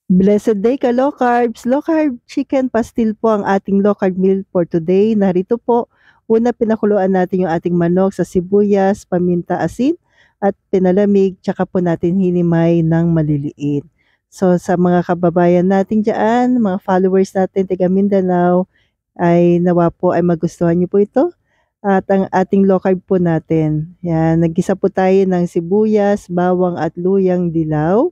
Blessed day ka, low carbs. Low carb chicken pastil po ang ating low carb meal for today. Narito po, una pinakuluan natin yung ating manok sa sibuyas, paminta, asin, at pinalamig, tsaka po natin hinimay ng maliliit. So sa mga kababayan natin dyan, mga followers natin, taga Mindanao, ay nawa po ay magustuhan niyo po ito. At ang ating low carb po natin. Yan, naggisa po tayo ng sibuyas, bawang at luyang dilaw.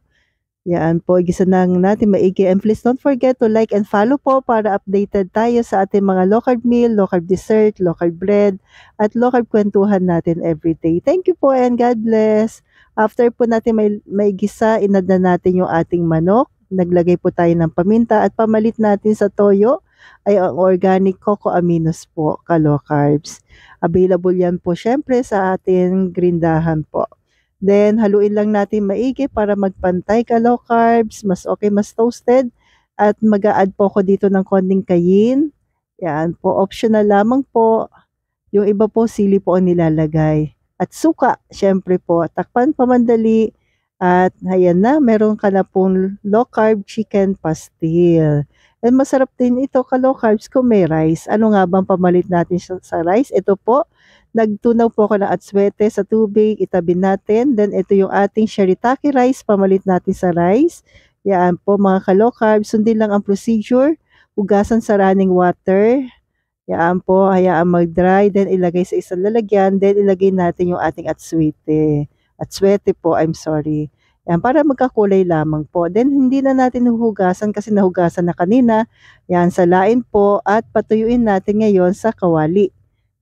Yan po, igisa na natin maigi. And please don't forget to like and follow po para updated tayo sa ating mga low carb meal, low carb dessert, low carb bread, at low carb kwentuhan natin everyday. Thank you po and God bless. After po natin may gisa, inad na natin yung ating manok. Naglagay po tayo ng paminta at pamalit natin sa toyo ay ang organic coco aminos po, ka-low carbs. Available yan po syempre sa ating grindahan po. Then, haluin lang natin maigi para magpantay ka low carbs, mas okay, mas toasted. At mag-a-add po ako dito ng konting kayin. Yan po, optional lamang po. Yung iba po, sili po ang nilalagay. At suka, syempre po, takpan pamandali. At ayan na, meron ka na pong low carb chicken pastil. And masarap din ito ka low carbs kung may rice. Ano nga bang pamalit natin sa rice? Ito po, nagtunaw po ako ng atswete sa tubig, itabi natin. Then ito yung ating shirataki rice, pamalit natin sa rice. Yan po mga ka-low carbs, sundin lang ang procedure. Hugasan sa running water. Yan po, hayaan mag-dry. Then ilagay sa isang lalagyan. Then ilagay natin yung ating atswete. Atswete po, I'm sorry. Yan, para magkakulay lamang po. Then hindi na natin huhugasan kasi nahugasan na kanina. Yan, salain po at patuyuin natin ngayon sa kawali.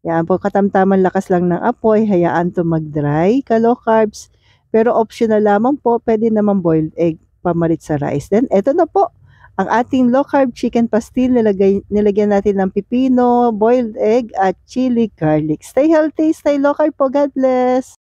Yan po, katamtaman lakas lang ng apoy, hayaan to mag-dry, ka-low carbs. Pero optional lamang po, pwede naman boiled egg pamalit sa rice. Then, eto na po, ang ating low carb chicken pastil, nilagyan natin ng pipino, boiled egg, at chili garlic. Stay healthy, stay low carb po. God bless!